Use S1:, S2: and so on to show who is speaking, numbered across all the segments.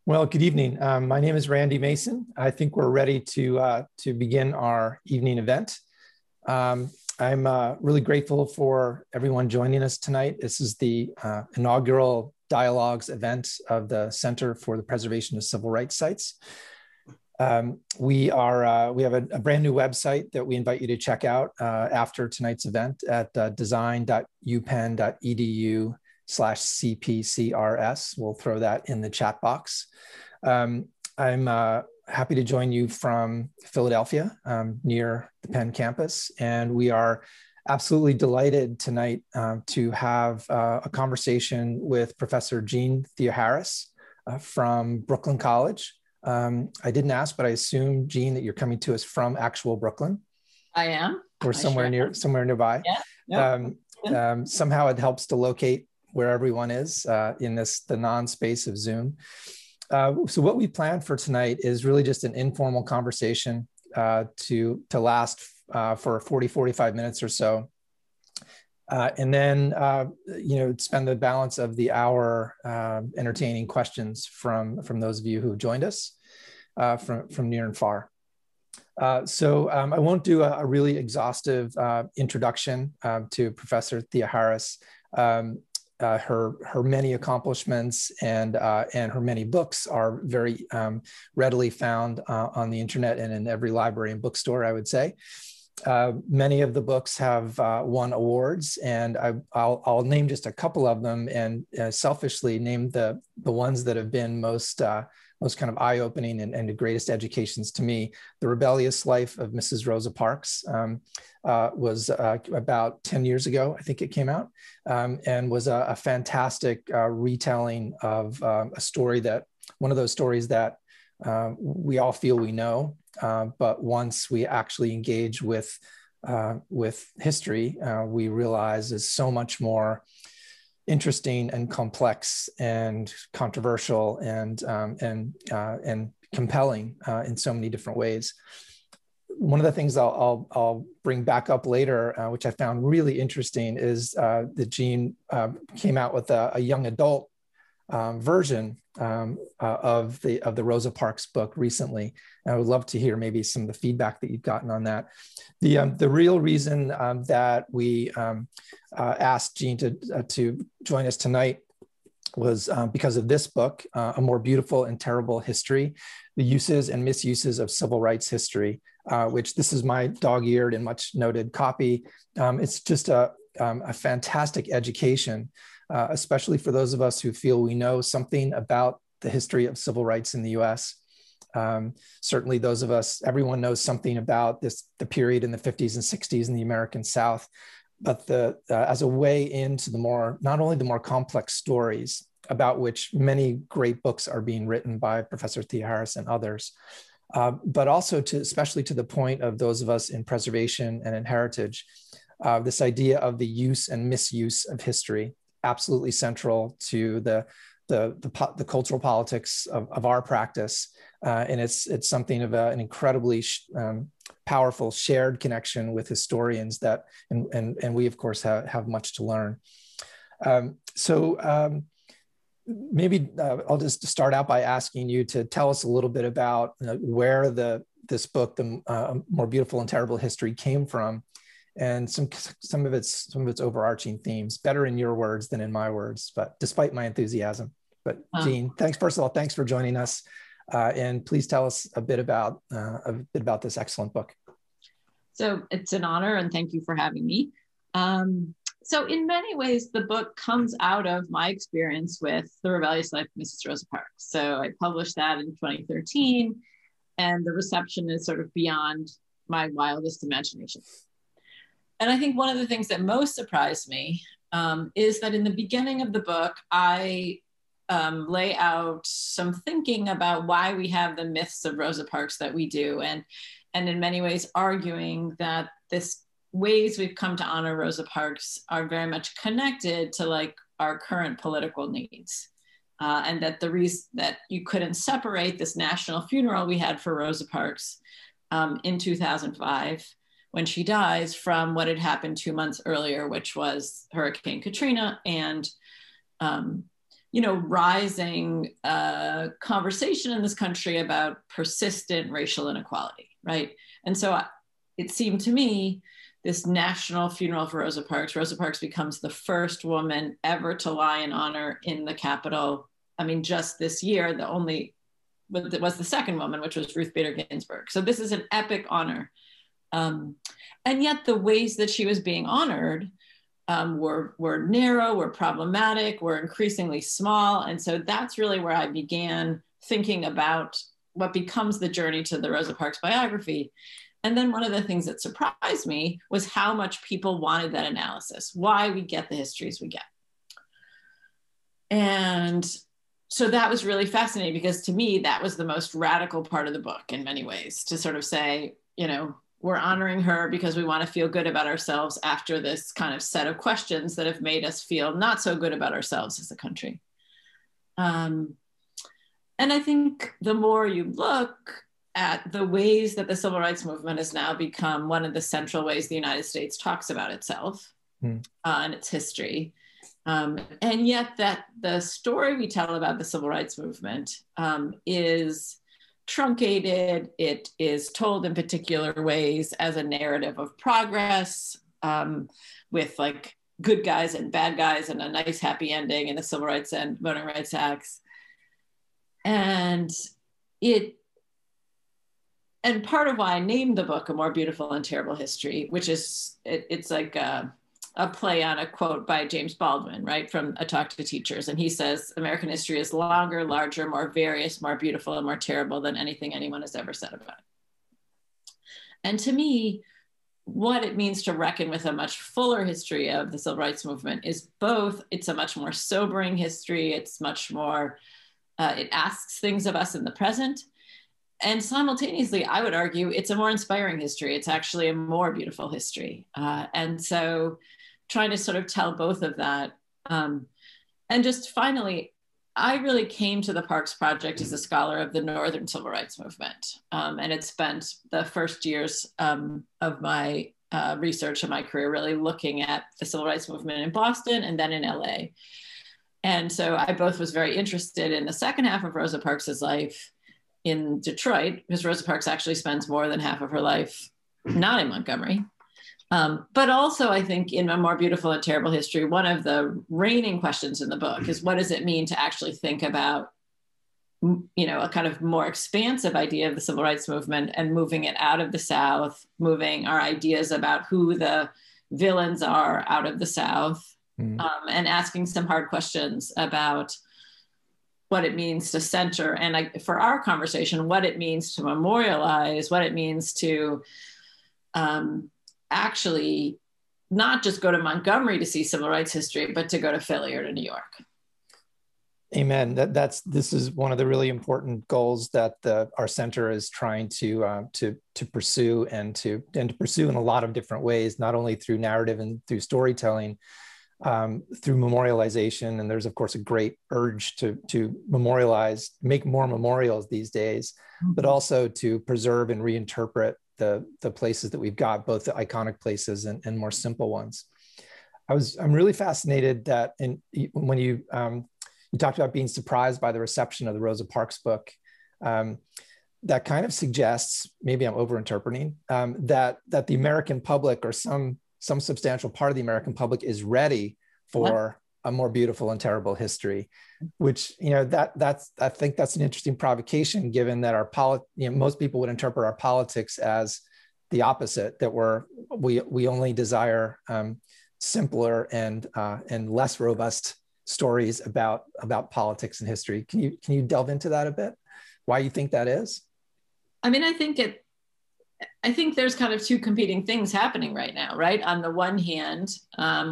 S1: Well, good evening. My name is Randy Mason. I think we're ready to begin our evening event. I'm really grateful for everyone joining us tonight. This is the inaugural dialogues event of the Center for the Preservation of Civil Rights Sites. We have a brand new website that we invite you to check out after tonight's event at design.upenn.edu/CPCRS. We'll throw that in the chat box. I'm happy to join you from Philadelphia, near the Penn campus, and we are absolutely delighted tonight to have a conversation with Professor Jeanne Theoharis from Brooklyn College. I didn't ask, but I assume, Jeanne, that you're coming to us from actual Brooklyn.
S2: I am.
S1: Or somewhere nearby.
S2: Yeah. Nope.
S1: Somehow it helps to locate where everyone is in the non-space of Zoom. So what we planned for tonight is really just an informal conversation to last for 40-45 minutes or so. And then, spend the balance of the hour entertaining questions from those of you who joined us from near and far. So I won't do a really exhaustive introduction to Professor Theoharis. Her many accomplishments and her many books are very readily found on the internet and in every library and bookstore, I would say. Many of the books have won awards, and I'll name just a couple of them, and selfishly name the ones that have been most kind of eye-opening and the greatest educations to me. The Rebellious Life of Mrs. Rosa Parks was about 10 years ago, I think it came out, and was a fantastic retelling of one of those stories that we all feel we know. But once we actually engage with history, we realize is so much more interesting and complex and controversial and compelling in so many different ways. One of the things I'll bring back up later, which I found really interesting, is that Jeanne came out with a young adult version of the Rosa Parks book recently. And I would love to hear maybe some of the feedback that you've gotten on that. The real reason that we asked Jeanne to join us tonight was because of this book, A More Beautiful and Terrible History, The Uses and Misuses of Civil Rights History, which this is my dog-eared and much noted copy. It's just a fantastic education, especially for those of us who feel we know something about the history of civil rights in the US. Certainly those of us, everyone knows something about the period in the 50s and 60s in the American South, but as a way into not only the more complex stories about which many great books are being written by Professor Theoharis and others, but also especially to the point of those of us in preservation and in heritage, this idea of the use and misuse of history, absolutely central to the cultural politics of our practice. And it's something of an incredibly powerful shared connection with historians and we of course have much to learn. Maybe I'll just start out by asking you to tell us a little bit about where this book, The More Beautiful and Terrible History, came from, and some of its overarching themes. Better in your words than in my words, but despite my enthusiasm. But Jeanne, first of all, thanks for joining us, and please tell us a bit about this excellent book.
S2: So it's an honor, and thank you for having me. So in many ways, the book comes out of my experience with The Rebellious Life of Mrs. Rosa Parks. So I published that in 2013, and the reception is sort of beyond my wildest imagination. And I think one of the things that most surprised me is that in the beginning of the book, I lay out some thinking about why we have the myths of Rosa Parks that we do, and in many ways arguing that this ways we've come to honor Rosa Parks are very much connected to like our current political needs. And that the reason that you couldn't separate this national funeral we had for Rosa Parks in 2005 when she dies from what had happened 2 months earlier, which was Hurricane Katrina and rising conversation in this country about persistent racial inequality, right? And so it seemed to me this national funeral for Rosa Parks. Rosa Parks becomes the first woman ever to lie in honor in the Capitol. I mean, just this year, was the second woman, which was Ruth Bader Ginsburg. So this is an epic honor. And yet the ways that she was being honored were narrow, were problematic, were increasingly small. And so that's really where I began thinking about what becomes the journey to the Rosa Parks biography. And then one of the things that surprised me was how much people wanted that analysis, why we get the histories we get. And so that was really fascinating, because to me, that was the most radical part of the book in many ways, to sort of say, we're honoring her because we want to feel good about ourselves after this kind of set of questions that have made us feel not so good about ourselves as a country. And I think the more you look at the ways that the civil rights movement has now become one of the central ways the United States talks about itself and its history, and yet that the story we tell about the civil rights movement is truncated. It is told in particular ways as a narrative of progress, with like good guys and bad guys and a nice happy ending in the Civil Rights and Voting Rights Acts. And part of why I named the book A More Beautiful and Terrible History, which is, it's like a play on a quote by James Baldwin, right, from A Talk to Teachers. And he says, American history is longer, larger, more various, more beautiful, and more terrible than anything anyone has ever said about it. And to me, what it means to reckon with a much fuller history of the civil rights movement is both, it's a much more sobering history, it's much more, it asks things of us in the present, and simultaneously, I would argue it's a more inspiring history. It's actually a more beautiful history. And so trying to sort of tell both of that. And just finally, I really came to the Parks Project as a scholar of the Northern Civil Rights Movement, and had spent the first years of my research and my career really looking at the civil rights movement in Boston and then in LA. And so I both was very interested in the second half of Rosa Parks's life in Detroit, because Rosa Parks actually spends more than half of her life not in Montgomery. But also, I think in A More Beautiful and Terrible History, one of the reigning questions in the book is, what does it mean to actually think about, a kind of more expansive idea of the civil rights movement and moving it out of the South, moving our ideas about who the villains are out of the South, and asking some hard questions about what it means to center, and for our conversation, what it means to memorialize, what it means to actually not just go to Montgomery to see civil rights history, but to go to Philly or to New York.
S1: Amen. This is one of the really important goals that our center is trying to pursue and to pursue in a lot of different ways, not only through narrative and through storytelling, through memorialization. And there's, of course, a great urge to memorialize, make more memorials these days, but also to preserve and reinterpret the places that we've got, both the iconic places and more simple ones. I'm really fascinated that when you talked about being surprised by the reception of the Rosa Parks book, that kind of suggests, maybe I'm overinterpreting, that the American public, or some substantial part of the American public, is ready for A More Beautiful and Terrible History, which, I think that's an interesting provocation, given that most people would interpret our politics as the opposite, that we only desire simpler and less robust stories about politics and history. Can you delve into that a bit? Why you think that is?
S2: I mean, I think there's kind of two competing things happening right now, right? On the one hand,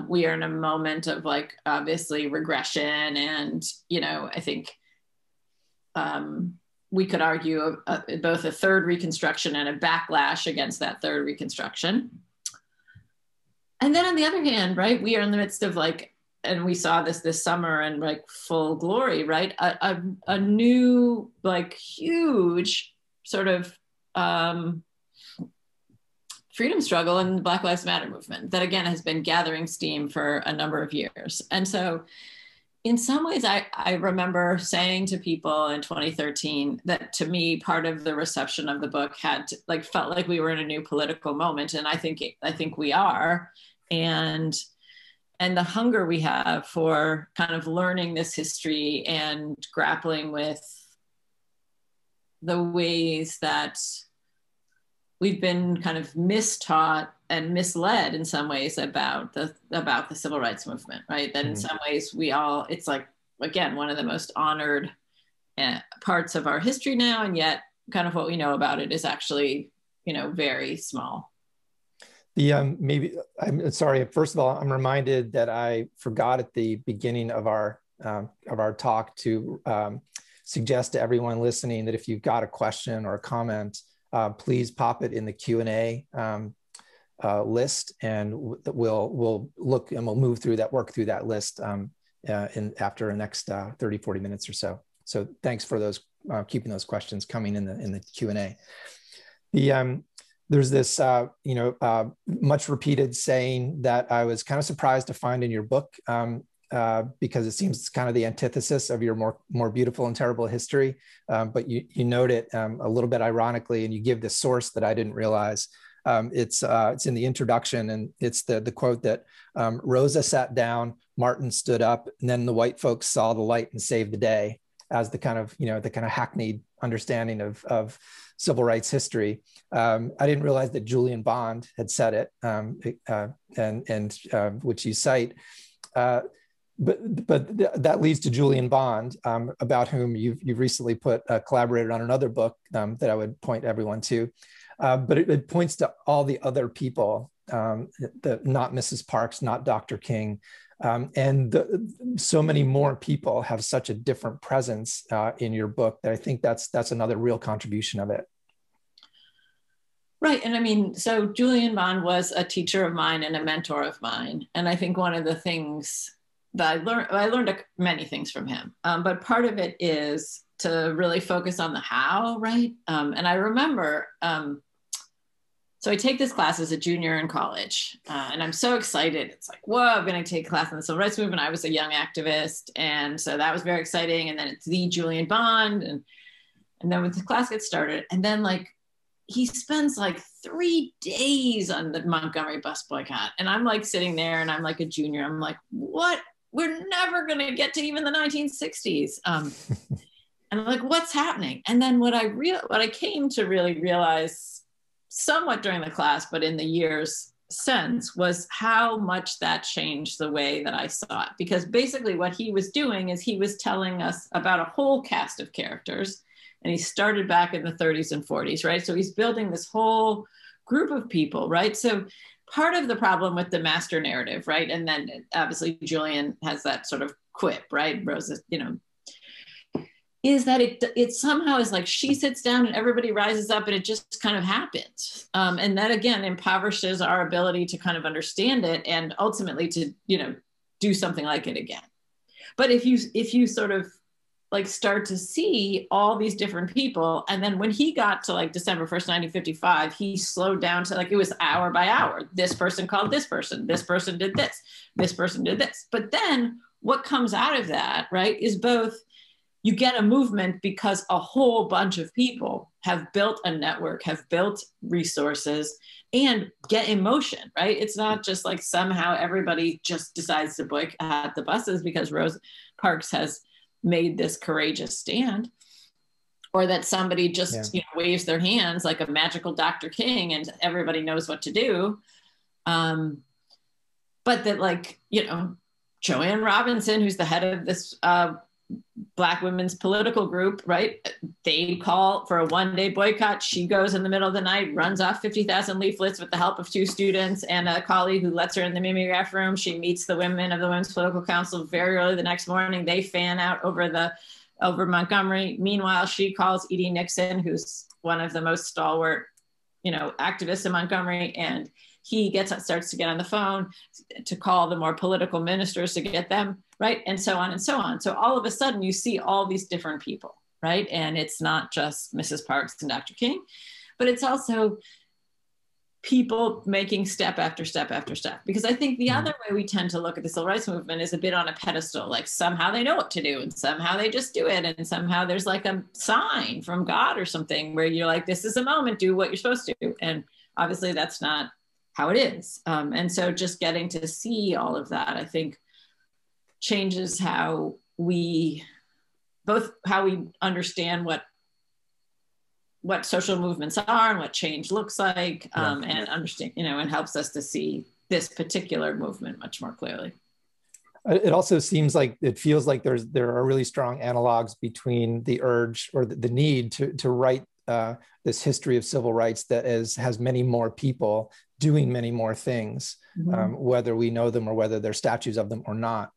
S2: we are in a moment of obviously regression, and I think we could argue both a third Reconstruction and a backlash against that third Reconstruction. And then on the other hand, right, we are in the midst of and we saw this summer in full glory, right? A new huge sort of freedom struggle in the Black Lives Matter movement that, again, has been gathering steam for a number of years. And so in some ways, I remember saying to people in 2013 that to me, part of the reception of the book had to, like, felt like we were in a new political moment. And I think we are. And the hunger we have for kind of learning this history and grappling with the ways that we've been kind of mistaught and misled in some ways about the civil rights movement, right? That in some ways it's like, again, one of the most honored parts of our history now, and yet kind of what we know about it is actually, very small.
S1: Maybe, I'm sorry, first of all, I'm reminded that I forgot at the beginning of our talk to suggest to everyone listening that if you've got a question or a comment, please pop it in the Q&A list, and we'll look and we'll work through that list after the next 30, 40 minutes or so. So thanks for those, keeping those questions coming in the Q&A. There's this, much repeated saying that I was kind of surprised to find in your book, because it seems it's kind of the antithesis of your more beautiful and terrible history. But you note it a little bit ironically, and you give this source that I didn't realize. It's in the introduction, and it's the quote that Rosa sat down, Martin stood up, and then the white folks saw the light and saved the day, as the kind of hackneyed understanding of civil rights history. I didn't realize that Julian Bond had said it, and which you cite. But that leads to Julian Bond, about whom you've recently collaborated on another book that I would point everyone to. But it points to all the other people, not Mrs. Parks, not Dr. King, and so many more people have such a different presence in your book that I think that's another real contribution of it.
S2: Right. And I mean, so Julian Bond was a teacher of mine and a mentor of mine. And I think one of the things that I learned many things from him, but part of it is to really focus on the how, right? And I remember, so I take this class as a junior in college, and I'm so excited. It's like, whoa, I'm going to take a class on the civil rights movement. I was a young activist, and so that was very exciting. And then it's the Julian Bond, and then when the class gets started, and then like he spends like 3 days on the Montgomery bus boycott, and I'm like sitting there, and I'm like a junior. I'm like, what? We're never going to get to even the 1960s. And I'm like, what's happening? And then what I came to really realize somewhat during the class, but in the years since, was how much that changed the way that I saw it. Because basically what he was doing is he was telling us about a whole cast of characters, and he started back in the 30s and 40s, right? So he's building this whole group of people, right? So part of the problem with the master narrative, right? And then obviously Julian has that sort of quip, right? Rosa, is that it somehow is like she sits down and everybody rises up and it just kind of happens. And that again impoverishes our ability to kind of understand it and ultimately to, do something like it again. But if you sort of like start to see all these different people, and then when he got to like December 1st, 1955, he slowed down to like, it was hour by hour. This person called this person did this person did this. But then what comes out of that, right, is both you get a movement because a whole bunch of people have built a network, have built resources, and get emotion, right? It's not just like somehow everybody just decides to boycott the buses because Rosa Parks has made this courageous stand, or that somebody just waves their hands like a magical Dr. King and everybody knows what to do. But that like, Joanne Robinson, who's the head of this Black women's political group, right? They call for a one-day boycott. She goes in the middle of the night, runs off 50,000 leaflets with the help of 2 students and a colleague who lets her in the mimeograph room. She meets the women of the Women's Political Council very early the next morning. They fan out over Montgomery. Meanwhile, she calls Edie Nixon, who's one of the most stalwart, activists in Montgomery, and he starts to get on the phone to call the more political ministers to get them, right? And so on and so on. So all of a sudden you see all these different people, right? And it's not just Mrs. Parks and Dr. King, but it's also people making step after step after step. Because I think the other way we tend to look at the civil rights movement is a bit on a pedestal, like somehow they know what to do and somehow they just do it. And somehow there's like a sign from God or something where you're like, this is a moment, do what you're supposed to. And obviously that's not how it is. And so just getting to see all of that, I think changes how we understand what social movements are and what change looks like, and understand, and helps us to see this particular movement much more clearly.
S1: It also seems like, it feels like there are really strong analogs between the urge or the need to write this history of civil rights that has many more people doing many more things, whether we know them or whether they're statues of them or not.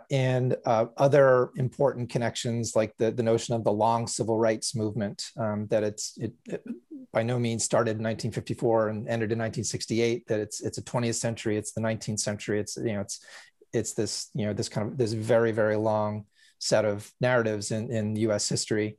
S1: And other important connections, like the notion of the long civil rights movement, that it by no means started in 1954 and ended in 1968. That it's a 20th century, it's the 19th century. It's this this very, very long set of narratives in U.S. history.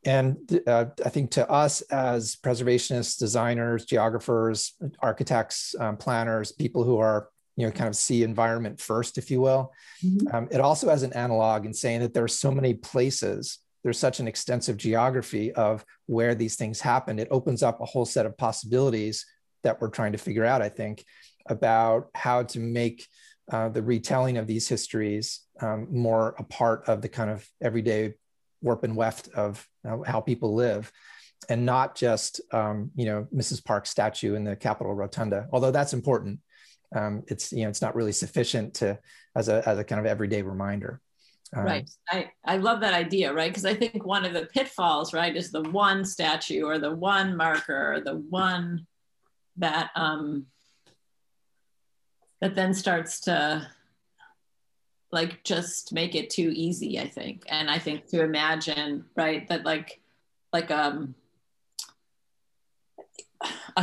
S1: And I think to us as preservationists, designers, geographers, architects, planners, people who are kind of see environment first, if you will. It also has an analog in saying that there are so many places, there's such an extensive geography of where these things happen. It opens up a whole set of possibilities that we're trying to figure out, I think, about how to make the retelling of these histories more a part of the kind of everyday warp and weft of how people live, and not just, Mrs. Parks' statue in the Capitol Rotunda, although that's important. It's not really sufficient as a kind of everyday reminder.
S2: Right. I love that idea, right? Because I think one of the pitfalls, right, is the one statue or the one marker or the one that that then starts to like just make it too easy, I think. And I think to imagine, right, that like a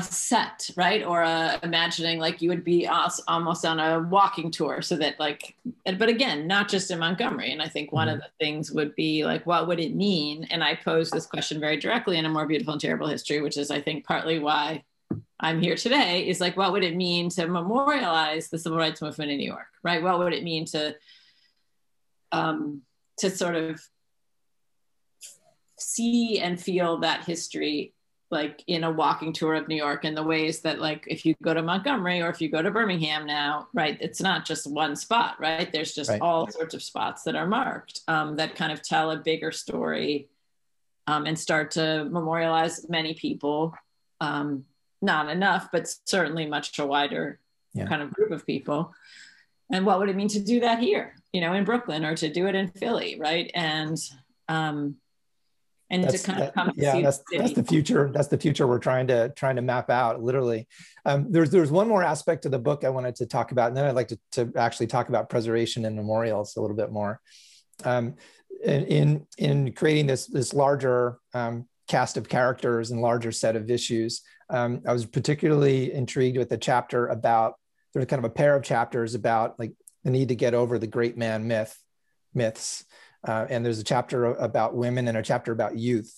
S2: set, right? Or imagining like you would be almost on a walking tour, so that like, but again, not just in Montgomery. And I think one of the things would be like, what would it mean? And I pose this question very directly in A More Beautiful and Terrible History, which is, I think, partly why I'm here today, is like, what would it mean to memorialize the civil rights movement in New York, right? What would it mean to sort of see and feel that history like in a walking tour of New York, and the ways that like, if you go to Montgomery or if you go to Birmingham now, right, it's not just one spot, right? There's just all sorts of spots that are marked that kind of tell a bigger story and start to memorialize many people. Not enough, but certainly much a wider kind of group of people. And what would it mean to do that here, in Brooklyn, or to do it in Philly, right? And to kind of come to see
S1: that's the future. That's the future we're trying to map out, literally. There's one more aspect of the book I wanted to talk about, and then I'd like to actually talk about preservation and memorials a little bit more. In creating this larger cast of characters and larger set of issues, I was particularly intrigued with the chapter about, there's kind of a pair of chapters about like the need to get over the great man myths. And there's a chapter about women and a chapter about youth.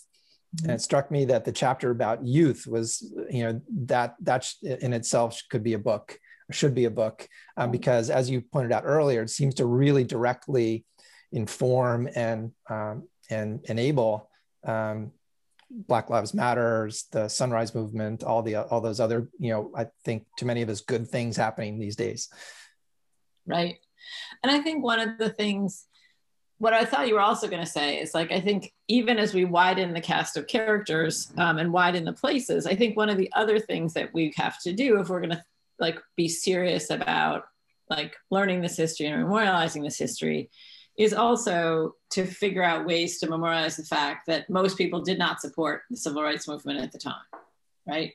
S1: And it struck me that the chapter about youth was, that in itself could be a book, or should be a book, because as you pointed out earlier, it seems to really directly inform and enable Black Lives Matters, the Sunrise Movement, all those other, I think too many of us good things happening these days.
S2: Right. And I think one of the things, what I thought you were also going to say is like, I think even as we widen the cast of characters and widen the places, I think one of the other things that we have to do if we're going to like be serious about like learning this history and memorializing this history is also to figure out ways to memorialize the fact that most people did not support the civil rights movement at the time, right?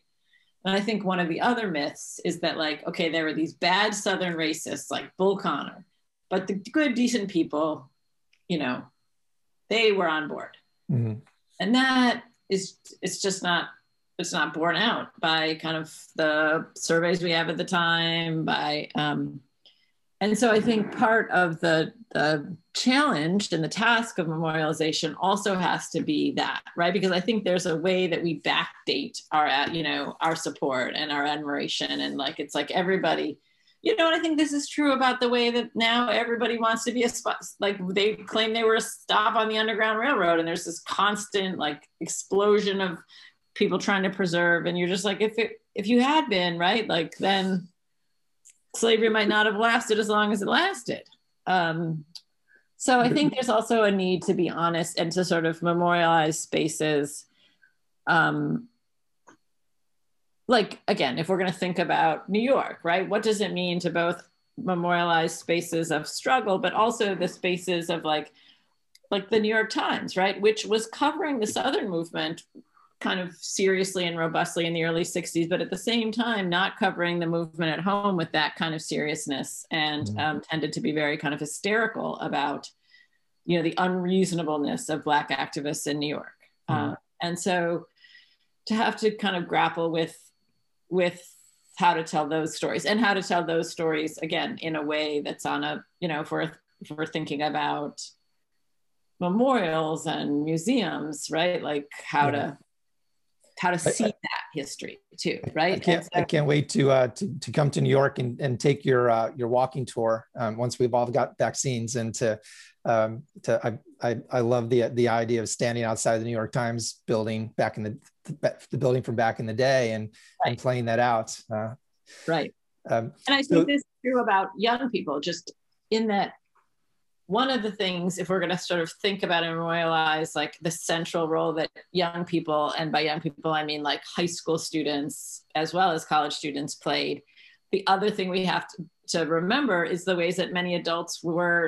S2: And I think one of the other myths is that like, okay, there were these bad Southern racists like Bull Connor, but the good, decent people, they were on board. And that is, it's not borne out by kind of the surveys we have at the time, by, And so I think part of the challenge and the task of memorialization also has to be that, right? Because I think there's a way that we backdate our support and our admiration. And like, it's like everybody, and I think this is true about the way that now everybody wants to be a spot. Like they claim they were a stop on the Underground Railroad, and there's this constant like explosion of people trying to preserve. And you're just like, if you had been, right, like then slavery might not have lasted as long as it lasted. So I think there's also a need to be honest and to sort of memorialize spaces. Like, again, if we're going to think about New York, right? What does it mean to both memorialize spaces of struggle, but also the spaces of like the New York Times, right? Which was covering the Southern movement kind of seriously and robustly in the early 60s, but at the same time, not covering the movement at home with that kind of seriousness, and tended to be very kind of hysterical about, the unreasonableness of Black activists in New York. And so to have to kind of grapple with how to tell those stories, and how to tell those stories, again, in a way that's on a, if we're thinking about memorials and museums, right? Like how to see that history too, right?
S1: I can't wait to come to New York and take your walking tour once we've all got vaccines, and I love the idea of standing outside the New York Times building back in the building from back in the day, and playing that out.
S2: Right. And I think this is true about young people, just in that one of the things, if we're going to sort of think about and memorialize like the central role that young people, and by young people, I mean like high school students as well as college students, played. The other thing we have to remember is the ways that many adults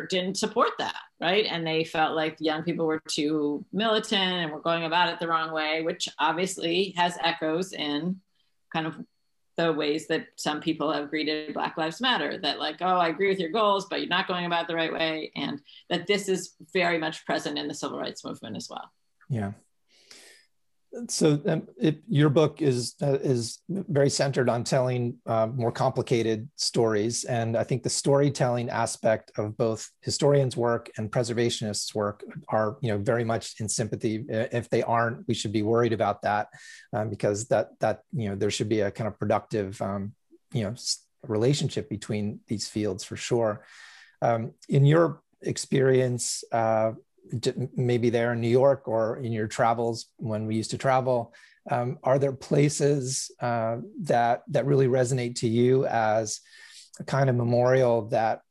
S2: didn't support that, right? And they felt like young people were too militant and were going about it the wrong way, which obviously has echoes in kind of the ways that some people have greeted Black Lives Matter, that like, oh, I agree with your goals, but you're not going about it the right way. And that this is very much present in the civil rights movement as well.
S1: Yeah. So your book is very centered on telling more complicated stories. And I think the storytelling aspect of both historians' work and preservationists' work are, very much in sympathy. If they aren't, we should be worried about that, because that there should be a kind of productive, relationship between these fields for sure. In your experience, maybe there in New York or in your travels when we used to travel, are there places that really resonate to you as a kind of memorial that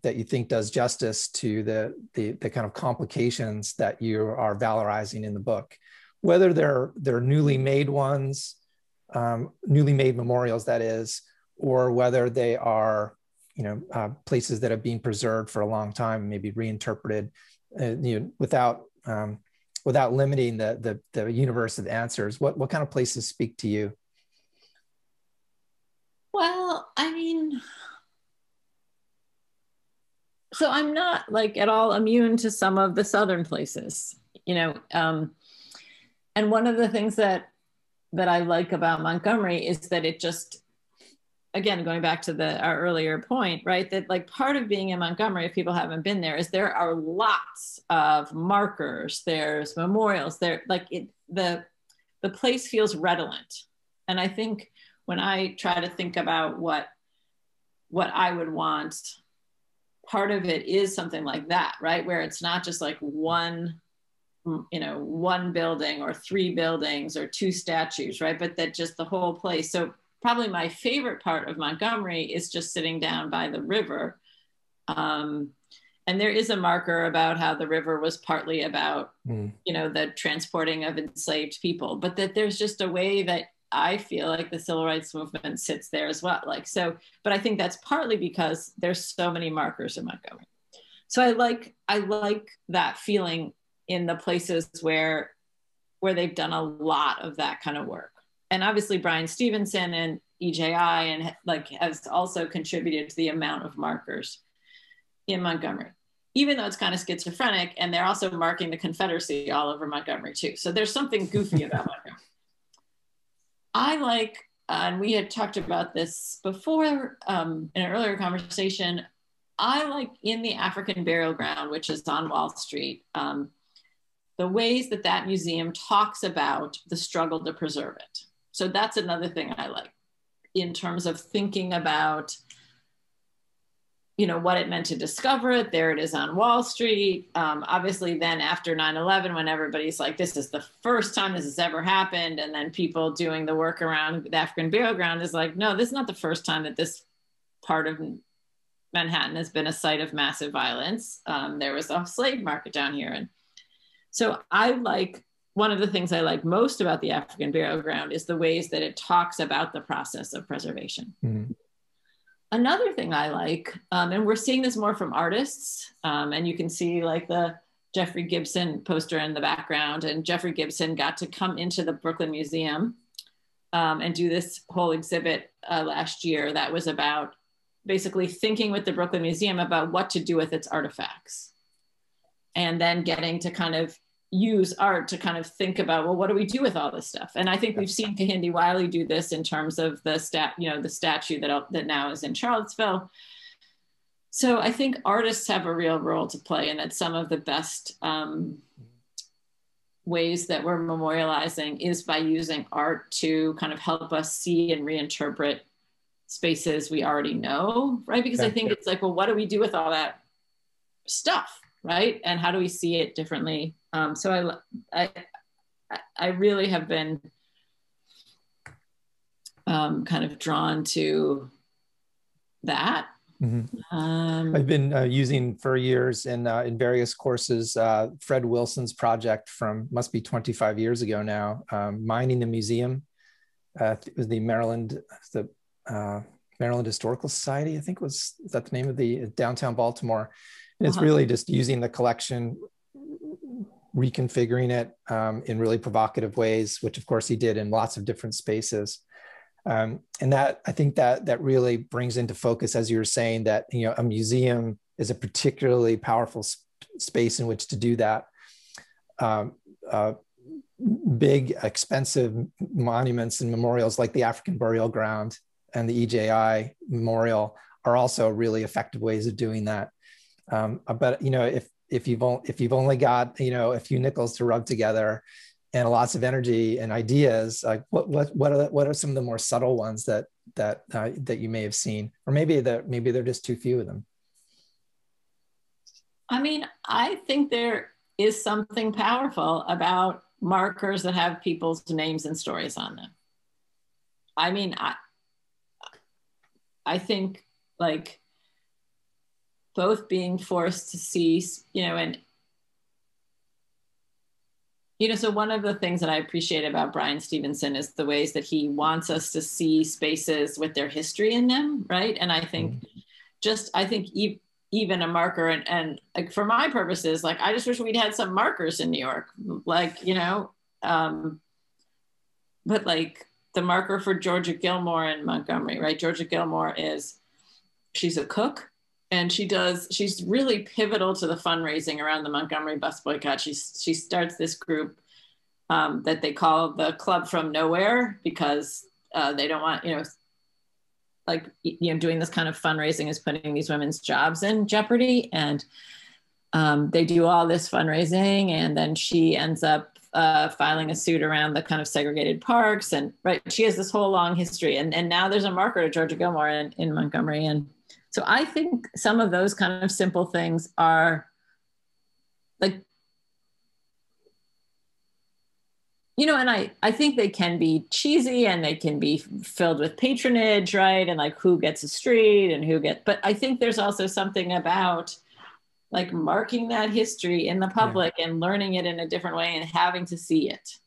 S1: you think does justice to the kind of complications that you are valorizing in the book, whether they're newly made ones, newly made memorials, that is, or whether they are places that have been preserved for a long time, maybe reinterpreted, without limiting the universe of answers. What kind of places speak to you?
S2: Well, I mean, so I'm not like at all immune to some of the Southern places, and one of the things that I like about Montgomery is that it just, again, going back to our earlier point, right, that like part of being in Montgomery, if people haven't been there, is there are lots of markers, there's memorials, the place feels redolent. And I think when I try to think about what I would want, part of it is something like that, right, where it's not just like one building or three buildings or two statues, right, but that just the whole place. So probably my favorite part of Montgomery is just sitting down by the river. And there is a marker about how the river was partly about, the transporting of enslaved people, but that there's just a way that I feel like the civil rights movement sits there as well. But I think that's partly because there's so many markers in Montgomery. So I like that feeling in the places where they've done a lot of that kind of work. And obviously Brian Stevenson and EJI and has also contributed to the amount of markers in Montgomery, even though it's kind of schizophrenic, and they're also marking the Confederacy all over Montgomery too. So there's something goofy about Montgomery. I like, and we had talked about this before in an earlier conversation, I like in the African Burial Ground, which is on Wall Street, the ways that that museum talks about the struggle to preserve it. So that's another thing I like in terms of thinking about, you know, what it meant to discover it. There it is on Wall Street. Obviously then after 9/11, when everybody's like, this is the first time this has ever happened. And then people doing the work around the African Burial Ground is like, no, this is not the first time that this part of Manhattan has been a site of massive violence. There was a slave market down here. And so I like, one of the things I like most about the African Burial Ground is the ways that it talks about the process of preservation. Mm-hmm. Another thing I like, and we're seeing this more from artists, and you can see like the Jeffrey Gibson poster in the background, and Jeffrey Gibson got to come into the Brooklyn Museum and do this whole exhibit last year that was about basically thinking with the Brooklyn Museum about what to do with its artifacts. And then getting to kind of use art to kind of think about, well, what do we do with all this stuff? And I think we've seen Kehinde Wiley do this in terms of the statue that now is in Charlottesville. So I think artists have a real role to play, and that some of the best ways that we're memorializing is by using art to kind of help us see and reinterpret spaces we already know, right? Because I think it's like, well, what do we do with all that stuff, right? And how do we see it differently? So I really have been kind of drawn to that. Mm-hmm.
S1: I've been using for years in various courses, Fred Wilson's project from, must be 25 years ago now, Mining the Museum. It was the Maryland Historical Society, I think is that the name of the downtown Baltimore. And it's really just using the collection, reconfiguring it in really provocative ways, which of course he did in lots of different spaces. And that, I think that really brings into focus, as you were saying, that, you know, a museum is a particularly powerful space in which to do that. Big, expensive monuments and memorials like the African Burial Ground and the EJI Memorial are also really effective ways of doing that. But, you know, if you've only got, you know, a few nickels to rub together and lots of energy and ideas, like what are some of the more subtle ones that you may have seen, or maybe they're just too few of them?
S2: I mean, I think there is something powerful about markers that have people's names and stories on them. I mean, I think like both being forced to see, you know, and, you know, so one of the things that I appreciate about Brian Stevenson is the ways that he wants us to see spaces with their history in them, right? And I think even a marker, and like for my purposes, like I just wish we'd had some markers in New York, like, you know, but like the marker for Georgia Gilmore in Montgomery, right? Georgia Gilmore she's a cook. And she's really pivotal to the fundraising around the Montgomery bus boycott. She starts this group that they call the Club from Nowhere, because they don't want, you know, like, you know, doing this kind of fundraising is putting these women's jobs in jeopardy. And they do all this fundraising, and then she ends up filing a suit around the kind of segregated parks. And right, she has this whole long history. And now there's a marker to Georgia Gilmore in Montgomery. And so I think some of those kind of simple things are like, you know, and I think they can be cheesy and they can be filled with patronage, right? And like who gets a street and but I think there's also something about like marking that history in the public and learning it in a different way and having to see it,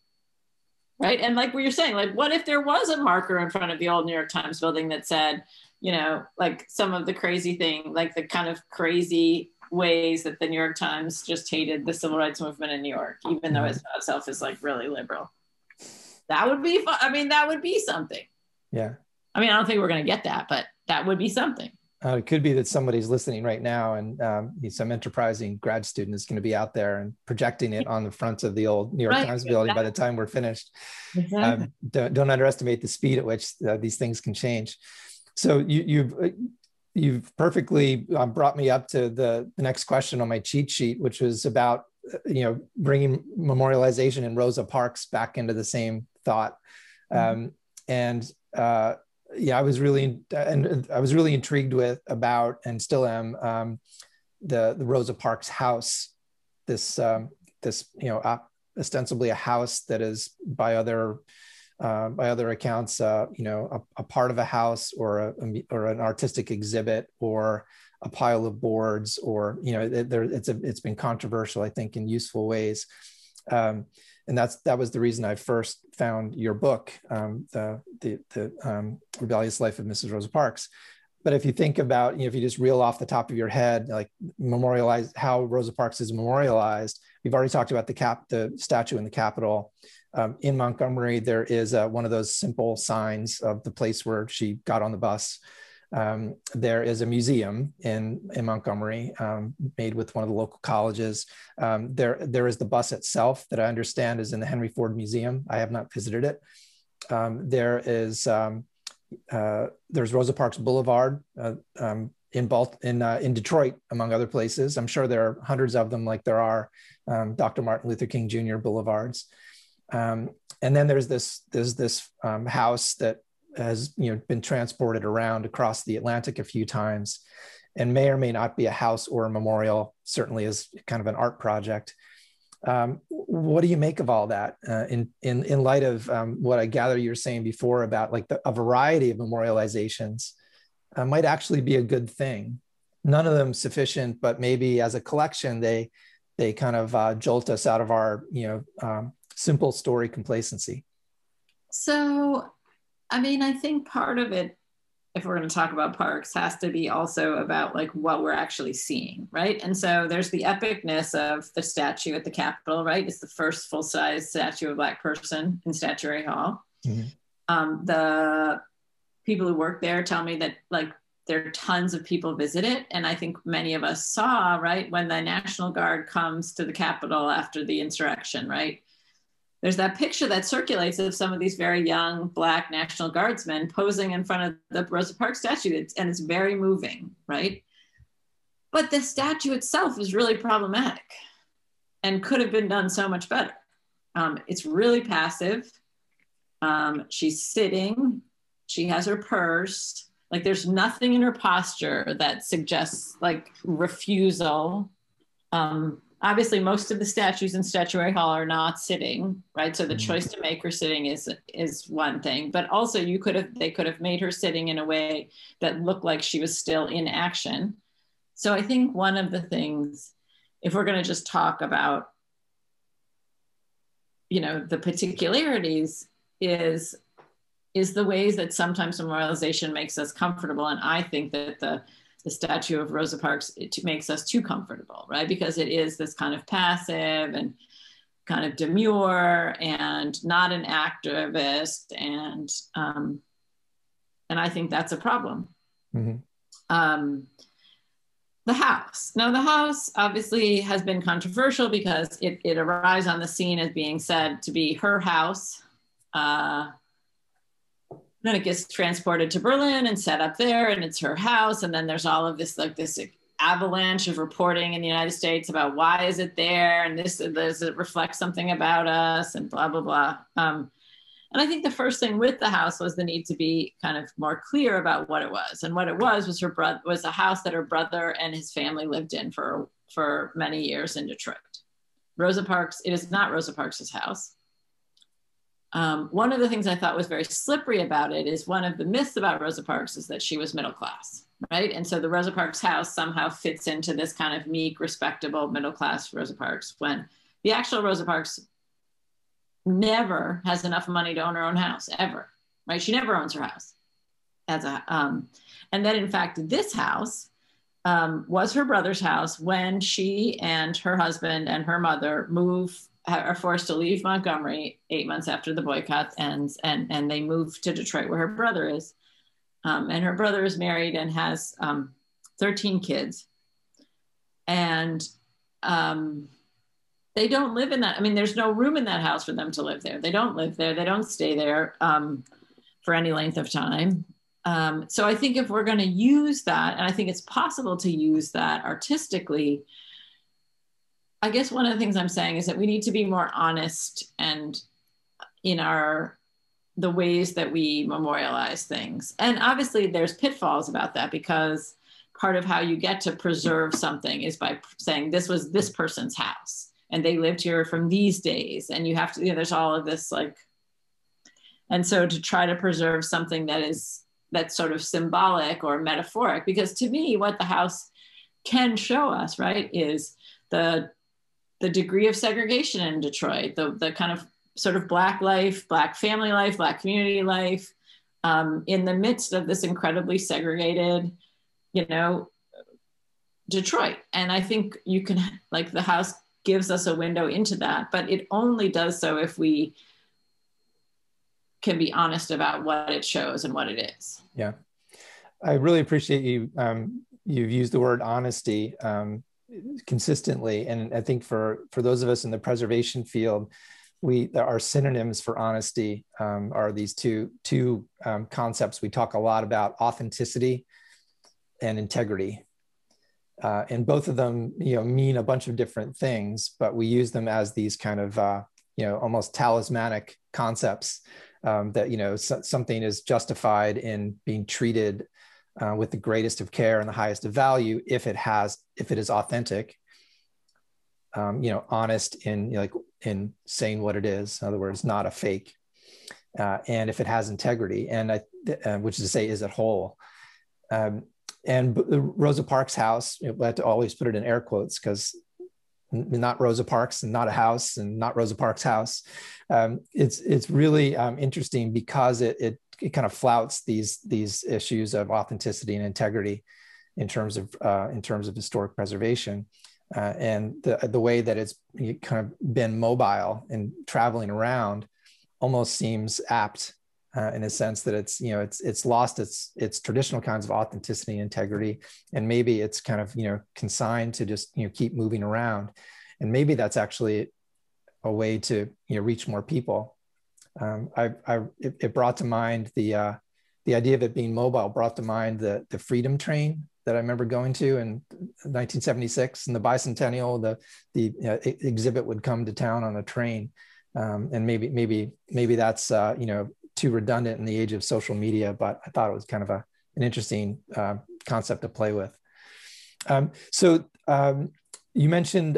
S2: right? And like what you're saying, like what if there was a marker in front of the old New York Times building that said, you know, like some of the crazy thing, like the kind of crazy ways that the New York Times just hated the civil rights movement in New York, even though it itself is like really liberal. That would be fun. I mean, that would be something.
S1: Yeah.
S2: I mean, I don't think we're going to get that, but that would be something.
S1: It could be that somebody's listening right now, and some enterprising grad student is going to be out there and projecting it on the front of the old New York Times building by the time we're finished. Don't underestimate the speed at which these things can change. So you've you've perfectly brought me up to the next question on my cheat sheet, which was about, bringing memorialization and Rosa Parks back into the same thought. I was really intrigued about, and still am, the Rosa Parks house, this ostensibly a house that is by other accounts, a part of a house or an artistic exhibit or a pile of boards, or it's been controversial, I think, in useful ways. And that was the reason I first found your book, the Rebellious Life of Mrs. Rosa Parks. But if you think about, if you just reel off the top of your head, like memorialize how Rosa Parks is memorialized, we've already talked about the statue in the Capitol. In Montgomery, there is one of those simple signs of the place where she got on the bus. There is a museum in Montgomery, made with one of the local colleges. There is the bus itself that I understand is in the Henry Ford Museum. I have not visited it. There's Rosa Parks Boulevard in Detroit, among other places. I'm sure there are hundreds of them, like there are Dr. Martin Luther King Jr. boulevards. And then there's this house that has been transported around across the Atlantic a few times, and may or may not be a house or a memorial, certainly is kind of an art project. What do you make of all that in light of what I gather you were saying before about like a variety of memorializations might actually be a good thing? None of them sufficient, but maybe as a collection, they kind of jolt us out of our simple story complacency.
S2: So, I mean, I think part of it, if we're going to talk about Parks, has to be also about like what we're actually seeing, right? And so there's the epicness of the statue at the Capitol, right? It's the first full-size statue of a Black person in Statuary Hall. Mm-hmm. The people who work there tell me that like there are tons of people visit it. And I think many of us saw, right, when the National Guard comes to the Capitol after the insurrection, right? There's that picture that circulates of some of these very young Black National Guardsmen posing in front of the Rosa Parks statue, and it's very moving, right? But the statue itself is really problematic and could have been done so much better. It's really passive. She's sitting, she has her purse, like there's nothing in her posture that suggests like refusal. Obviously, most of the statues in Statuary Hall are not sitting, right? So the choice to make her sitting is one thing, but also they could have made her sitting in a way that looked like she was still in action. So I think one of the things, if we're going to just talk about, the particularities, is the ways that sometimes memorialization makes us comfortable, and I think that the statue of Rosa Parks, it makes us too comfortable, right? Because it is this kind of passive and kind of demure and not an activist, and I think that's a problem. Mm-hmm. The house. Now, the house obviously has been controversial because it arrives on the scene as being said to be her house. Then it gets transported to Berlin and set up there, and it's her house. And then there's all of this, like this avalanche of reporting in the United States about why is it there? And does it reflect something about us, and blah, blah, blah. And I think the first thing with the house was the need to be kind of more clear about what it was. And what it was a house that her brother and his family lived in for many years in Detroit. Rosa Parks, it is not Rosa Parks's house. One of the things I thought was very slippery about it is one of the myths about Rosa Parks is that she was middle class, right? And so the Rosa Parks house somehow fits into this kind of meek, respectable, middle class Rosa Parks, when the actual Rosa Parks never has enough money to own her own house, ever, right? She never owns her house. And then in fact, this house was her brother's house when she and her husband and her mother are forced to leave Montgomery 8 months after the boycott ends, and they move to Detroit where her brother is. And her brother is married and has 13 kids. And they don't live in that. I mean, there's no room in that house for them to live there. They don't live there. They don't stay there for any length of time. So I think if we're going to use that, and I think it's possible to use that artistically, I guess one of the things I'm saying is that we need to be more honest and in the ways that we memorialize things. And obviously there's pitfalls about that, because part of how you get to preserve something is by saying this was this person's house and they lived here from these days. And you have to, there's all of this and so to try to preserve something that's sort of symbolic or metaphoric, because to me, what the house can show us, right, is the degree of segregation in Detroit, the kind of sort of Black life, Black family life, Black community life, in the midst of this incredibly segregated, Detroit. And I think you can, the house gives us a window into that, but it only does so if we can be honest about what it shows and what it is.
S1: Yeah, I really appreciate you. You've used the word honesty consistently, and I think for those of us in the preservation field, our synonyms for honesty are these two concepts. We talk a lot about authenticity and integrity, and both of them mean a bunch of different things, but we use them as these kind of almost talismanic concepts. That something is justified in being treated with the greatest of care and the highest of value if it is authentic, honest in saying what it is. In other words, not a fake, and if it has integrity, and which is to say, is it whole? And the Rosa Parks house, we have to always put it in air quotes because not Rosa Parks and not a house and not Rosa Parks house. It's really interesting because it kind of flouts these issues of authenticity and integrity in terms of historic preservation, and the way that it's kind of been mobile and traveling around almost seems apt in a sense that it's lost its traditional kinds of authenticity and integrity, and maybe it's kind of consigned to just keep moving around, and maybe that's actually a way to reach more people. It brought to mind the idea of it being mobile. Brought to mind the Freedom Train that I remember going to in 1976, and the bicentennial. The exhibit would come to town on a train, and maybe that's too redundant in the age of social media, but I thought it was kind of an interesting concept to play with. So you mentioned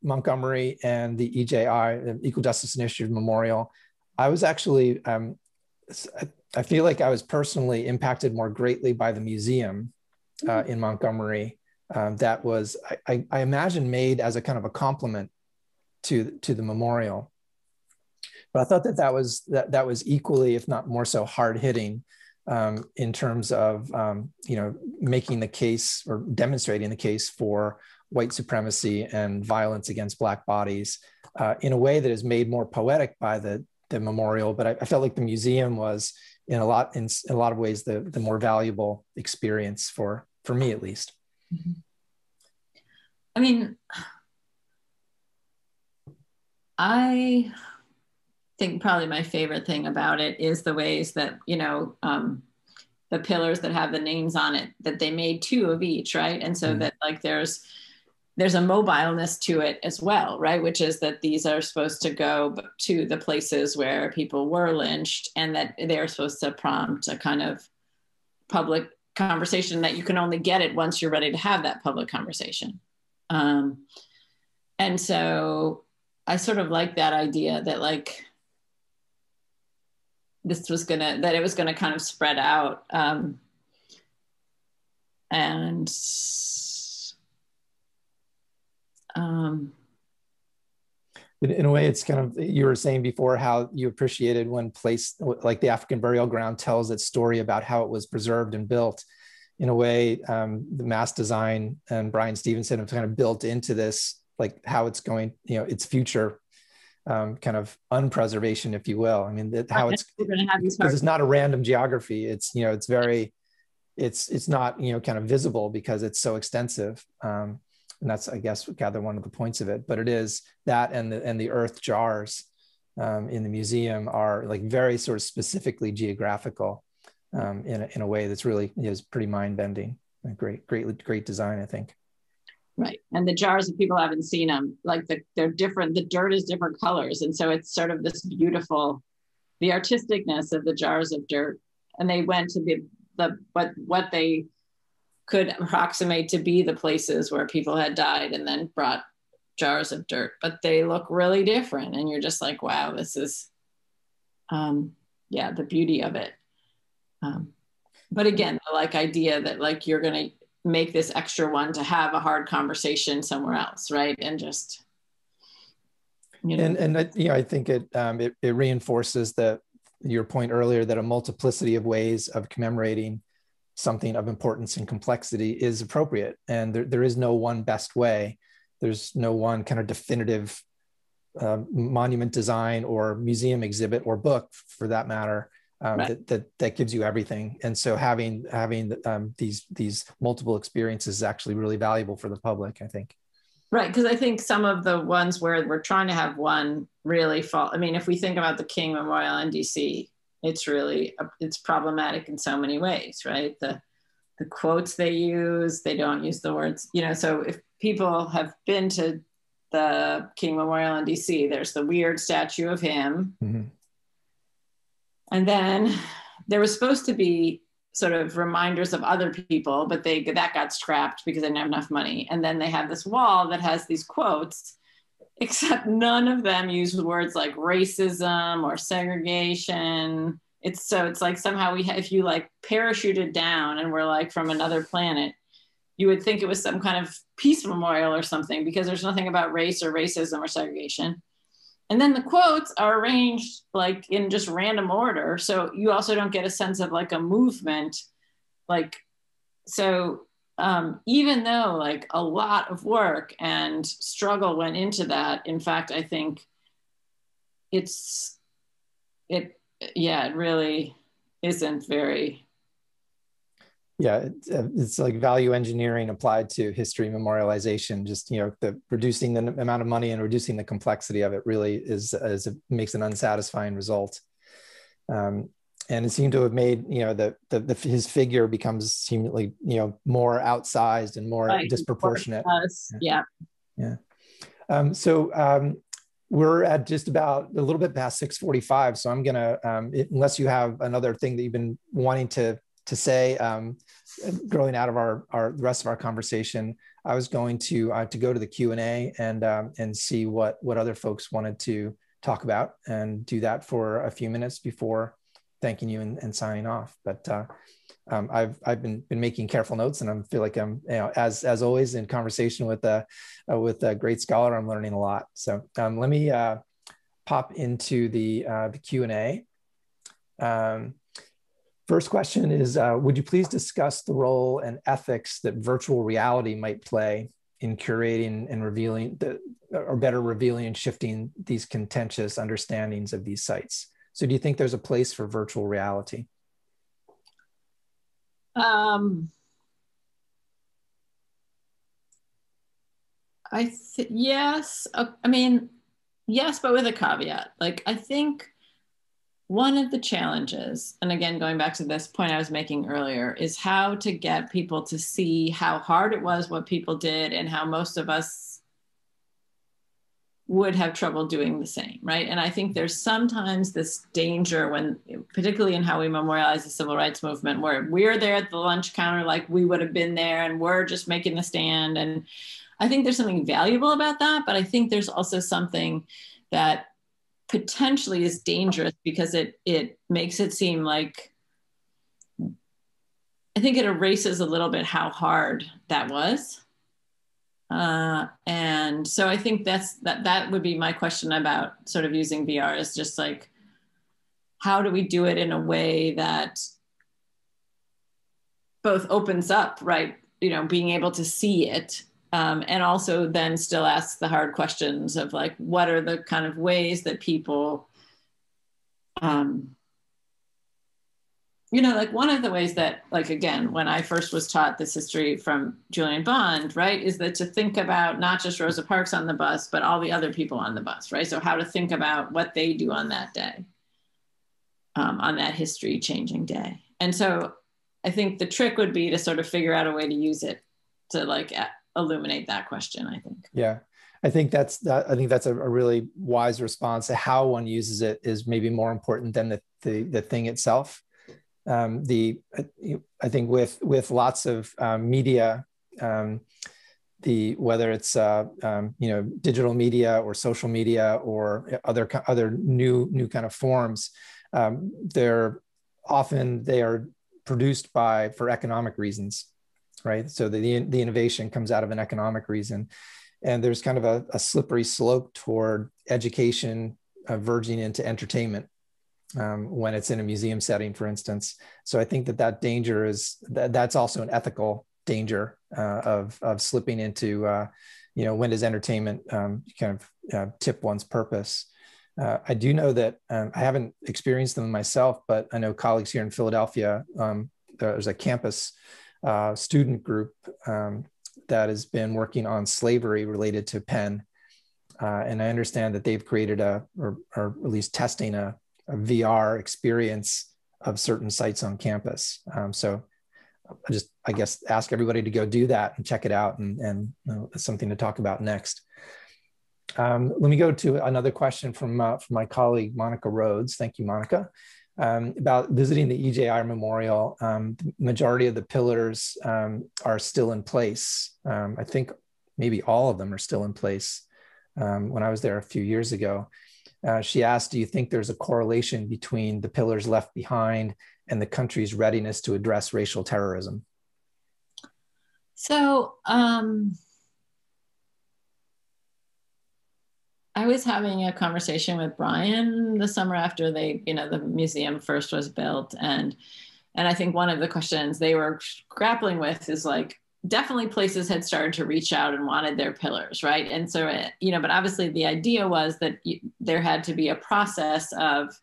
S1: Montgomery and the EJI, the Equal Justice Initiative Memorial. I was actually, I feel like I was personally impacted more greatly by the museum in Montgomery. That was, I imagine, made as a kind of a complement to the memorial. But I thought that was equally, if not more so, hard hitting in terms of making the case or demonstrating the case for white supremacy and violence against Black bodies in a way that is made more poetic by the memorial. But I felt like the museum was in a lot of ways the more valuable experience for me, at least.
S2: Mm-hmm. I mean, I think probably my favorite thing about it is the ways that, the pillars that have the names on it, that they made two of each, right? And so that there's a mobileness to it as well, right? Which is that these are supposed to go to the places where people were lynched, and that they're supposed to prompt a kind of public conversation that you can only get it once you're ready to have that public conversation. And so I sort of like that idea that it was gonna kind of spread out.
S1: In a way, it's kind of, you were saying before how you appreciated when place like the African Burial Ground tells its story about how it was preserved and built. In a way, the mass design and Brian Stevenson have kind of built into this, how it's going, its future kind of unpreservation, if you will. I mean, how it's, because it's not a random geography. It's, it's very, it's not, kind of visible because it's so extensive. And that's, I guess, gather one of the points of it. But it is that, and the earth jars in the museum are very sort of specifically geographical. in a way that's really is pretty mind-bending. Great design, I think.
S2: Right. And the jars, if people haven't seen them, like they're different, the dirt is different colors. And so it's sort of this beautiful, the artisticness of the jars of dirt. And they went to what they could approximate to be the places where people had died and then brought jars of dirt, but they look really different. And you're just like, wow, this is, the beauty of it. But again, the like idea that like, you're going to make this extra one to have a hard conversation somewhere else. Right. And just,
S1: I think it reinforces your point earlier that a multiplicity of ways of commemorating something of importance and complexity is appropriate. And there is no one best way. There's no one kind of definitive monument design or museum exhibit or book for that matter right. that gives you everything. And so having these multiple experiences is actually really valuable for the public, I think.
S2: Right, because I think some of the ones where we're trying to have one really fall. I mean, if we think about the King Memorial in DC, it's problematic in so many ways, right? The quotes they use, they don't use the words, so if people have been to the King Memorial in DC, there's the weird statue of him. Mm-hmm. And then there was supposed to be sort of reminders of other people, but that got scrapped because they didn't have enough money. And then they have this wall that has these quotes, except none of them use words like racism or segregation. It's like somehow if you like parachuted down and we're like from another planet, you would think it was some kind of peace memorial or something, because there's nothing about race or racism or segregation. And then the quotes are arranged like in just random order. So you also don't get a sense of like a movement. Even though like a lot of work and struggle went into that, in fact, I think it really isn't very.
S1: Yeah, it's like value engineering applied to history memorialization. Just the reducing the amount of money and reducing the complexity of it really makes an unsatisfying result. And it seemed to have made his figure becomes seemingly more outsized and more disproportionate.
S2: Yeah.
S1: We're at just about a little bit past 6:45, so I'm gonna unless you have another thing that you've been wanting to say, growing out of the rest of our conversation, I was going to go to the Q&A and see what other folks wanted to talk about, and do that for a few minutes before thanking you and signing off. But I've been making careful notes, and I feel like I'm as always in conversation with a great scholar, I'm learning a lot. So let me pop into the Q&A. First question is, would you please discuss the role and ethics that virtual reality might play in curating and revealing revealing and shifting these contentious understandings of these sites? So do you think there's a place for virtual reality?
S2: Yes. I mean, yes, but with a caveat. Like, I think one of the challenges, and again, going back to this point I was making earlier, is how to get people to see how hard it was what people did and how most of us would have trouble doing the same, right? And I think there's sometimes this danger when, particularly in how we memorialize the civil rights movement, where we're there at the lunch counter like we would have been there and we're just making the stand. And I think there's something valuable about that, but I think there's also something that potentially is dangerous because it makes it seem like, I think it erases a little bit how hard that was. And so I think that would be my question about sort of using VR, is just like, how do we do it in a way that both opens up, right, being able to see it, and also then still ask the hard questions of like, what are the kind of ways that people, like one of the ways that, like, again, when I first was taught this history from Julian Bond, right, is that to think about not just Rosa Parks on the bus, but all the other people on the bus, right? So how to think about what they do on that day, on that history changing day. And so I think the trick would be to sort of figure out a way to use it to like illuminate that question, I think.
S1: Yeah. I think that's a really wise response. How one uses it is maybe more important than the thing itself. I think with lots of media, whether it's digital media or social media or other new kind of forms, they are produced for economic reasons, right? So the innovation comes out of an economic reason. And there's kind of a slippery slope toward education verging into entertainment when it's in a museum setting, for instance. So I think that danger that's also an ethical danger of slipping into, when does entertainment kind of tip one's purpose? I do know that I haven't experienced them myself, but I know colleagues here in Philadelphia, there's a campus student group that has been working on slavery related to Penn. And I understand that they've created or at least testing a VR experience of certain sites on campus. So I guess ask everybody to go do that and check it out, and it's something to talk about next. Let me go to another question from my colleague, Monica Rhodes. Thank you, Monica. About visiting the EJI Memorial. The majority of the pillars are still in place. I think maybe all of them are still in place. When I was there a few years ago, she asked, do you think there's a correlation between the pillars left behind and the country's readiness to address racial terrorism?
S2: So I was having a conversation with Brian the summer after the museum first was built. And I think one of the questions they were grappling with is like, definitely places had started to reach out and wanted their pillars, right? And so, but obviously the idea was that there had to be a process of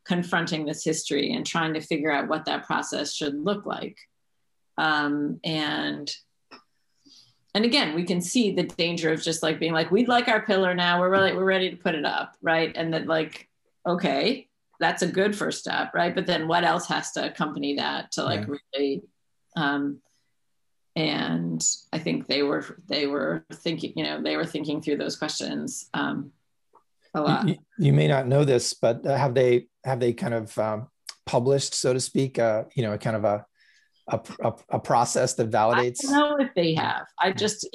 S2: confronting this history and trying to figure out what that process should look like. And again, we can see the danger of just like being like, we'd like our pillar now, we're ready to put it up, right? And then like, okay, that's a good first step, right? But then what else has to accompany that to like really, and I think they were thinking through those questions a lot.
S1: You may not know this, but have they kind of published, so to speak, kind of a process that validates?
S2: I don't know if they have. I just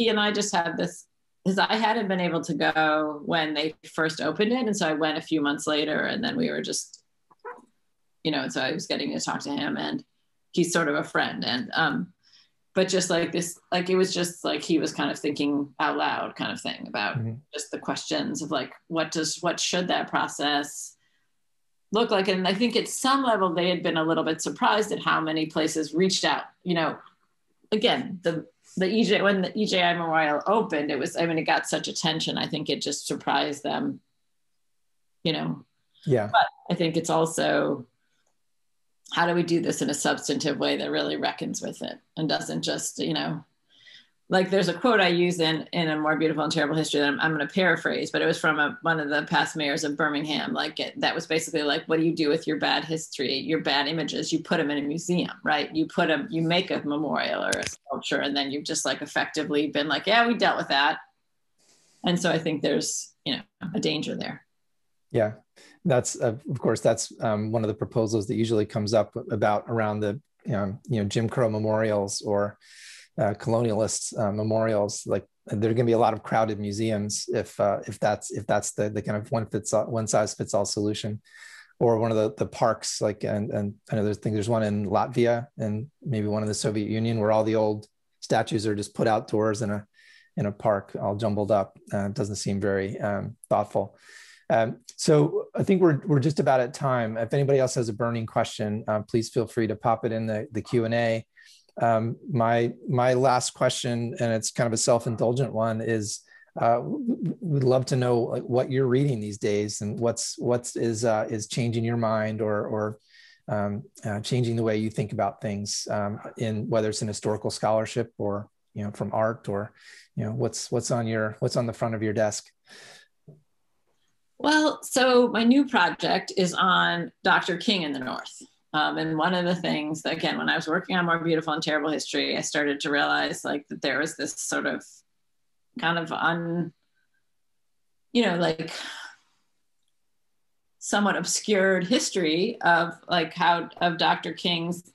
S2: had this, because I hadn't been able to go when they first opened it. And so I went a few months later, and then we were just, so I was getting to talk to him, and he's sort of a friend. And, but just like this, like, it was just like, he was kind of thinking out loud kind of thing about just the questions of like, what should that process look like? And I think at some level they had been a little bit surprised at how many places reached out. Again, when the EJI Memorial opened, it got such attention. I think it just surprised them,
S1: Yeah.
S2: But I think it's also, how do we do this in a substantive way that really reckons with it and doesn't just, like there's a quote I use in A More Beautiful and Terrible History that I'm going to paraphrase, but it was from one of the past mayors of Birmingham. That was basically like, what do you do with your bad history, your bad images? You put them in a museum, right? You make a memorial or a sculpture, and then you've just like effectively been like, yeah, we dealt with that. And so I think there's, a danger there.
S1: Yeah, that's of course, that's one of the proposals that usually comes up around the, Jim Crow memorials or colonialist memorials. Like, there are going to be a lot of crowded museums if that's the kind of one size fits all solution, or one of the parks, like, and I know there's one in Latvia and maybe one in the Soviet Union where all the old statues are just put outdoors in a park, all jumbled up. It doesn't seem very thoughtful. So I think we're just about at time. If anybody else has a burning question, please feel free to pop it in the Q&A. My last question, and it's kind of a self-indulgent one, is we'd love to know what you're reading these days, and what's is changing your mind or changing the way you think about things, in whether it's in historical scholarship or from art, or what's on the front of your desk.
S2: Well, so my new project is on Dr. King in the North. And one of the things, again, when I was working on More Beautiful and Terrible History, I started to realize like that there was this sort of kind of like somewhat obscured history of like of Dr. King's,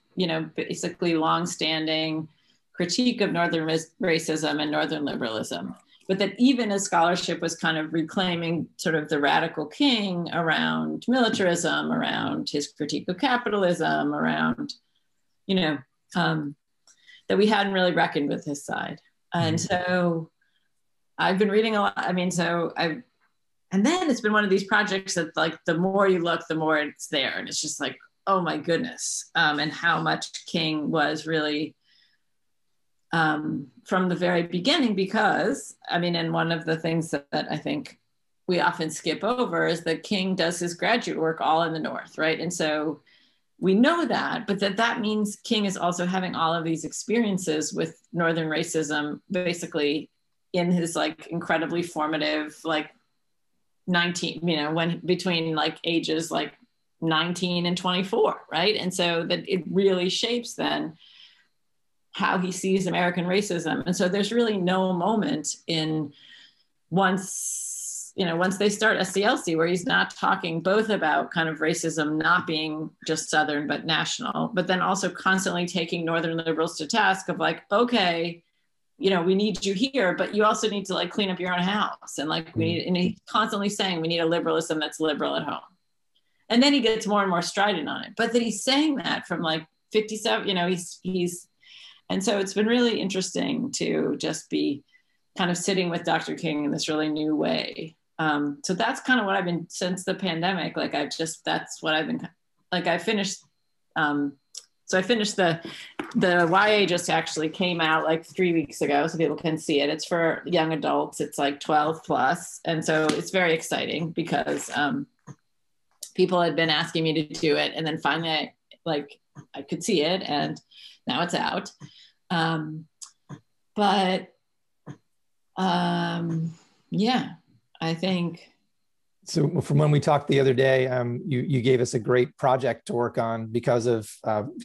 S2: basically longstanding critique of Northern racism and Northern liberalism. But that even as scholarship was kind of reclaiming sort of the radical King around militarism, around his critique of capitalism, around, that we hadn't really reckoned with his side. And so I've been reading a lot. And then it's been one of these projects that like, the more you look, the more it's there. And it's just like, oh my goodness. And how much King was really from the very beginning, because and one of the things that I think we often skip over is that King does his graduate work all in the North, right? And so we know that, but that means King is also having all of these experiences with Northern racism, basically in his like incredibly formative, like 19, when between like ages like 19 and 24, right? And so that it really shapes then how he sees American racism. And so there's really no moment in once they start SCLC where he's not talking both about kind of racism not being just Southern, but national, but then also constantly taking Northern liberals to task of like, okay, we need you here, but you also need to like clean up your own house. And like, and he's constantly saying we need a liberalism that's liberal at home. And then he gets more and more strident on it, but that he's saying that from like 57, and so it's been really interesting to just be kind of sitting with Dr. King in this really new way. So that's kind of what I've been since the pandemic. Like that's what I've been, like I finished, so I finished the YA just actually came out like 3 weeks ago, so people can see it. It's for young adults. It's like 12 plus. And so it's very exciting because people had been asking me to do it. And then finally, I could see it and now it's out. Yeah, I think.
S1: So from when we talked the other day, you gave us a great project to work on because of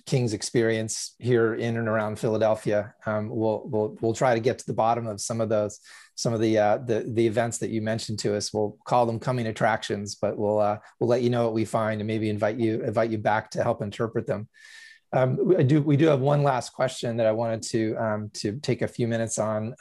S1: King's experience here in and around Philadelphia. We'll try to get to the bottom of some of the events that you mentioned to us. We'll call them coming attractions, but we'll let you know what we find and maybe invite you back to help interpret them. We do have one last question that I wanted to take a few minutes on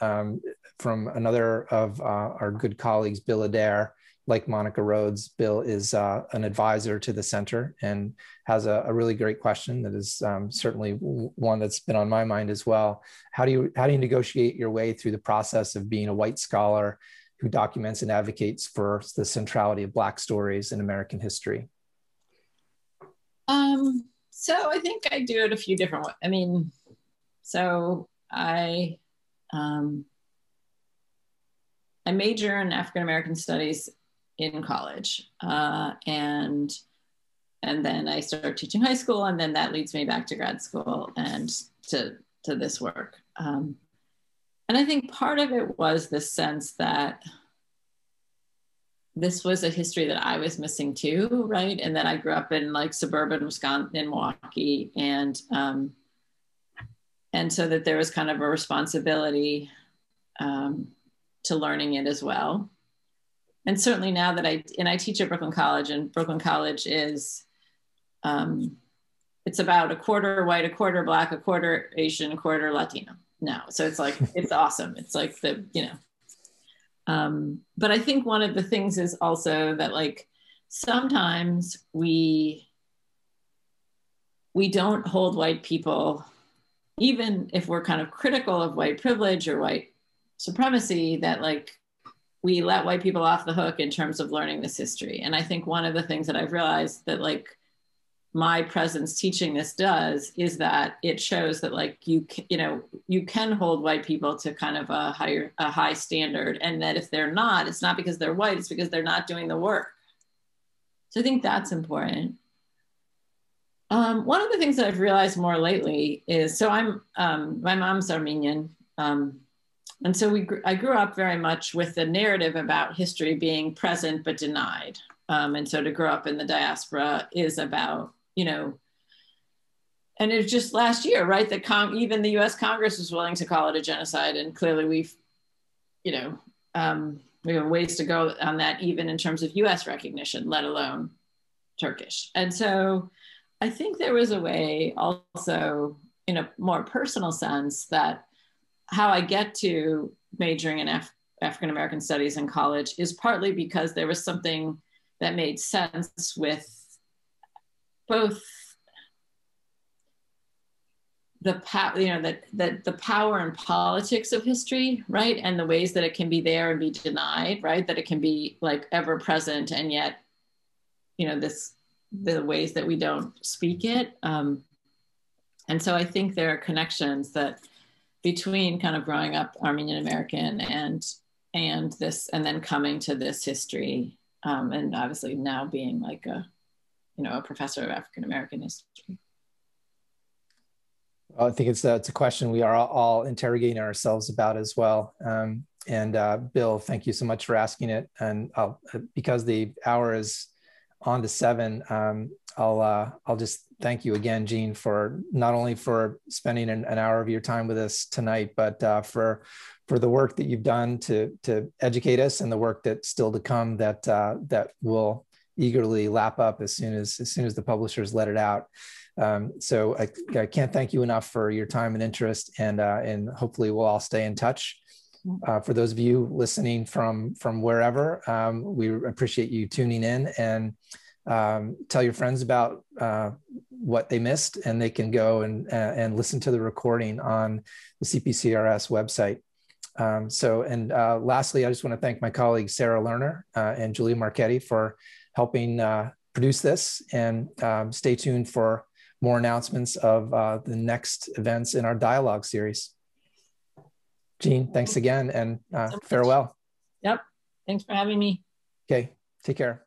S1: from another of our good colleagues, Bill Adair. Like Monica Rhodes, Bill is an advisor to the center and has a really great question that is certainly one that's been on my mind as well. How do you negotiate your way through the process of being a white scholar who documents and advocates for the centrality of Black stories in American history?
S2: So I think I do it a few different ways. So I major in African American studies in college, and then I started teaching high school, and then that leads me back to grad school and to this work. And I think part of it was the sense that this was a history that I was missing too, right? And that I grew up in like suburban Wisconsin, in Milwaukee, and so that there was kind of a responsibility to learning it as well. And certainly now that I teach at Brooklyn College, and Brooklyn College is, it's about a quarter white, a quarter Black, a quarter Asian, a quarter Latino now. So it's like, it's awesome. It's like but I think one of the things is also that like, sometimes we don't hold white people, even if we're kind of critical of white privilege or white supremacy, that like, we let white people off the hook in terms of learning this history. And I think one of the things that I've realized that like my presence teaching this does is that it shows that like you can hold white people to kind of a high standard, and that if they're not, it's not because they're white, it's because they're not doing the work. So I think that's important. One of the things that I've realized more lately is, so my mom's Armenian. And so I grew up very much with the narrative about history being present but denied. And so to grow up in the diaspora is about, And it was just last year, right, that even the US Congress was willing to call it a genocide. And clearly we have ways to go on that, even in terms of US recognition, let alone Turkish. And so I think there was a way also, in a more personal sense, that how I get to majoring in African American studies in college is partly because there was something that made sense with both the power and politics of history, right, and the ways that it can be there and be denied, right, that it can be like ever present, and yet, the ways that we don't speak it. And so I think there are connections that between kind of growing up Armenian American and this, and then coming to this history, and obviously now being like a professor of African American history.
S1: I think it's a question we are all interrogating ourselves about as well. And Bill, thank you so much for asking it. And because the hour is on to 7, I'll just thank you again, Jeanne, for not only for spending an hour of your time with us tonight, but for the work that you've done to educate us, and the work that's still to come that will eagerly lap up as soon as the publishers let it out. So I can't thank you enough for your time and interest, and hopefully we'll all stay in touch. For those of you listening from wherever, we appreciate you tuning in, and tell your friends about what they missed, and they can go and listen to the recording on the CPCRS website. Lastly, I just want to thank my colleagues Sarah Lerner and Julia Marchetti for helping produce this, and stay tuned for more announcements of the next events in our dialogue series. Jeanne, thanks again, and farewell.
S2: Yep. Thanks for having me.
S1: Okay. Take care.